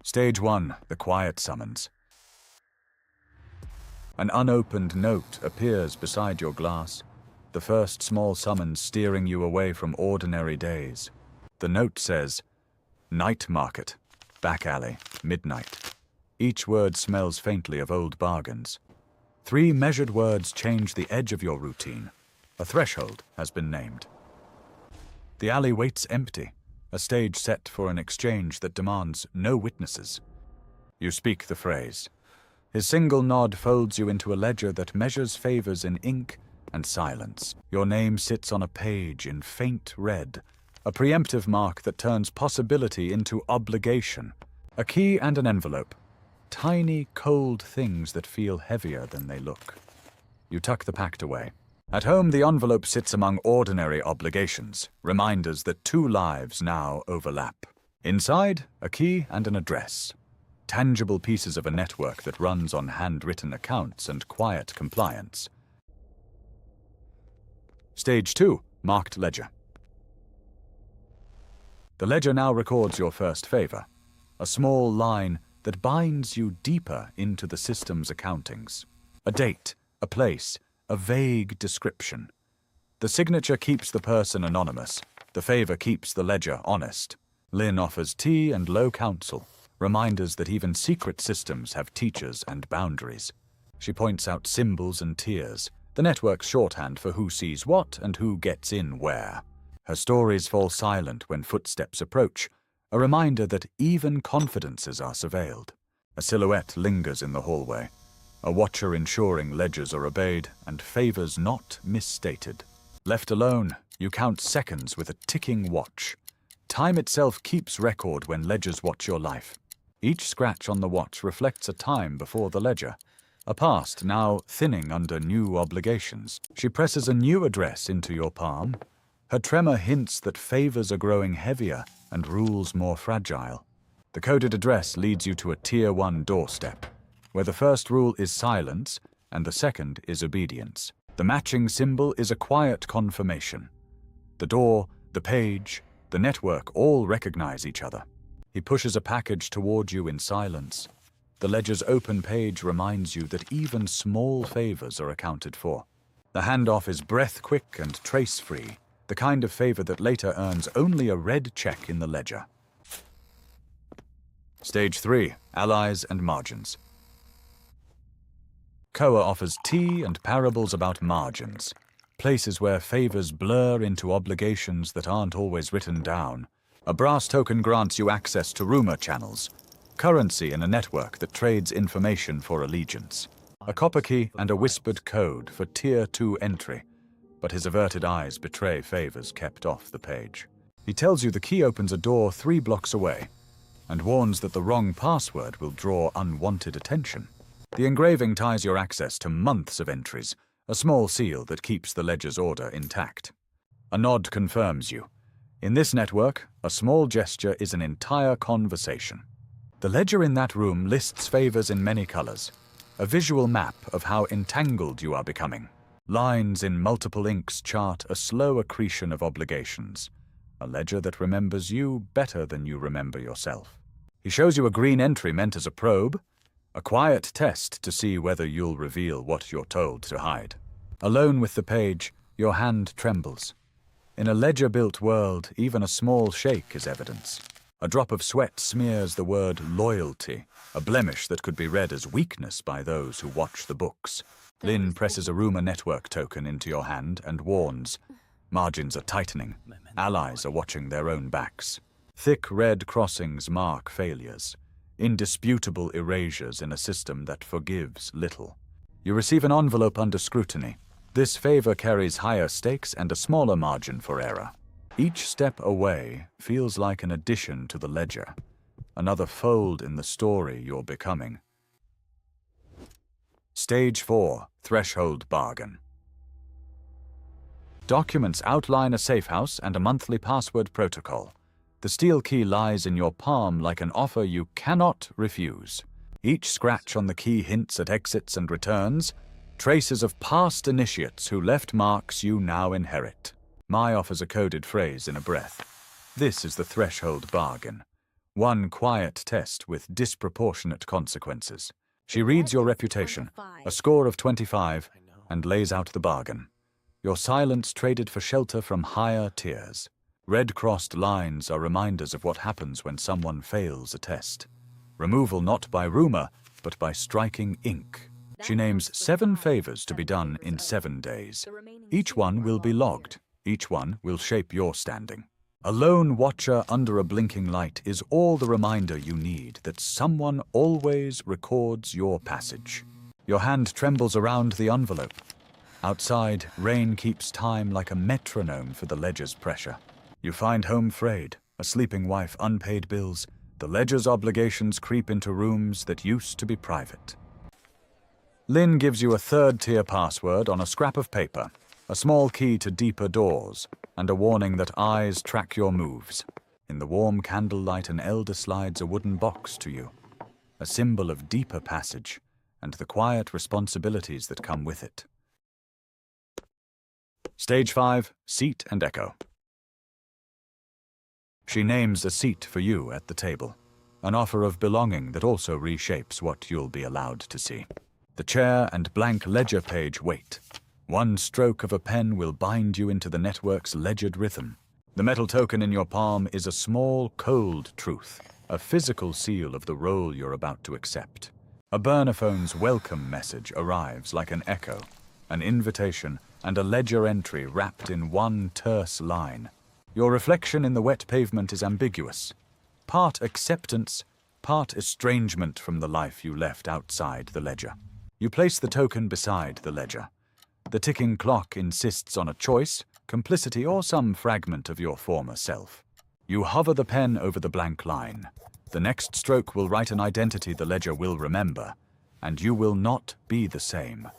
Stage 1, the quiet summons. An unopened note appears beside your glass, the first small summons steering you away from ordinary days. The note says, Night Market, Back Alley, Midnight. Each word smells faintly of old bargains. 3 measured words change the edge of your routine. A threshold has been named. The alley waits empty, a stage set for an exchange that demands no witnesses. You speak the phrase. His single nod folds you into a ledger that measures favors in ink and silence. Your name sits on a page in faint red, a preemptive mark that turns possibility into obligation. A key and an envelope. Tiny, cold things that feel heavier than they look. You tuck the pact away. At home, the envelope sits among ordinary obligations, reminders that 2 lives now overlap. Inside, a key and an address. Tangible pieces of a network that runs on handwritten accounts and quiet compliance. Stage 2, marked ledger. The ledger now records your first favor, a small line that binds you deeper into the system's accountings. A date, a place, a vague description. The signature keeps the person anonymous, the favor keeps the ledger honest. Lynn offers tea and low counsel, reminders that even secret systems have teachers and boundaries. She points out symbols and tiers, the network's shorthand for who sees what and who gets in where. Her stories fall silent when footsteps approach, a reminder that even confidences are surveilled. A silhouette lingers in the hallway, a watcher ensuring ledgers are obeyed and favors not misstated. Left alone, you count seconds with a ticking watch. Time itself keeps record when ledgers watch your life. Each scratch on the watch reflects a time before the ledger, a past now thinning under new obligations. She presses a new address into your palm. Her tremor hints that favors are growing heavier and rules more fragile. The coded address leads you to a Tier 1 doorstep, where the first rule is silence and the second is obedience. The matching symbol is a quiet confirmation. The door, the page, the network all recognize each other. He pushes a package toward you in silence. The ledger's open page reminds you that even small favors are accounted for. The handoff is breath-quick and trace-free, the kind of favor that later earns only a red check in the ledger. Stage 3, allies and margins. Koa offers tea and parables about margins, places where favors blur into obligations that aren't always written down. A brass token grants you access to rumor channels, currency in a network that trades information for allegiance. A copper key and a whispered code for Tier 2 entry, but his averted eyes betray favors kept off the page. He tells you the key opens a door 3 blocks away, and warns that the wrong password will draw unwanted attention. The engraving ties your access to months of entries, a small seal that keeps the ledger's order intact. A nod confirms you. In this network, a small gesture is an entire conversation. The ledger in that room lists favors in many colors, a visual map of how entangled you are becoming. Lines in multiple inks chart a slow accretion of obligations, a ledger that remembers you better than you remember yourself. He shows you a green entry meant as a probe, a quiet test to see whether you'll reveal what you're told to hide. Alone with the page, your hand trembles. In a ledger-built world, even a small shake is evidence. A drop of sweat smears the word loyalty, a blemish that could be read as weakness by those who watch the books. Lynn presses a rumor network token into your hand and warns. Margins are tightening. Allies are watching their own backs. Thick red crossings mark failures, indisputable erasures in a system that forgives little. You receive an envelope under scrutiny. This favor carries higher stakes and a smaller margin for error. Each step away feels like an addition to the ledger, another fold in the story you're becoming. Stage 4, Threshold Bargain. Documents outline a safe house and a monthly password protocol. The steel key lies in your palm like an offer you cannot refuse. Each scratch on the key hints at exits and returns, traces of past initiates who left marks you now inherit. Mai offers a coded phrase in a breath. This is the threshold bargain. One quiet test with disproportionate consequences. She reads your reputation, a score of 25, and lays out the bargain. Your silence traded for shelter from higher tiers. Red-crossed lines are reminders of what happens when someone fails a test. Removal not by rumor, but by striking ink. She names 7 favors to be done in 7 days. Each one will be logged. Each one will shape your standing. A lone watcher under a blinking light is all the reminder you need that someone always records your passage. Your hand trembles around the envelope. Outside, rain keeps time like a metronome for the ledger's pressure. You find home frayed, a sleeping wife, unpaid bills. The ledger's obligations creep into rooms that used to be private. Lynn gives you a 3rd-tier password on a scrap of paper, a small key to deeper doors, and a warning that eyes track your moves. In the warm candlelight, an elder slides a wooden box to you, a symbol of deeper passage and the quiet responsibilities that come with it. Stage 5, Seat and Echo. She names a seat for you at the table, an offer of belonging that also reshapes what you'll be allowed to see. The chair and blank ledger page wait. One stroke of a pen will bind you into the network's ledgered rhythm. The metal token in your palm is a small, cold truth, a physical seal of the role you're about to accept. A burner-phone's welcome message arrives like an echo, an invitation, and a ledger entry wrapped in one terse line. Your reflection in the wet pavement is ambiguous. Part acceptance, part estrangement from the life you left outside the ledger. You place the token beside the ledger. The ticking clock insists on a choice, complicity, or some fragment of your former self. You hover the pen over the blank line. The next stroke will write an identity the ledger will remember, and you will not be the same.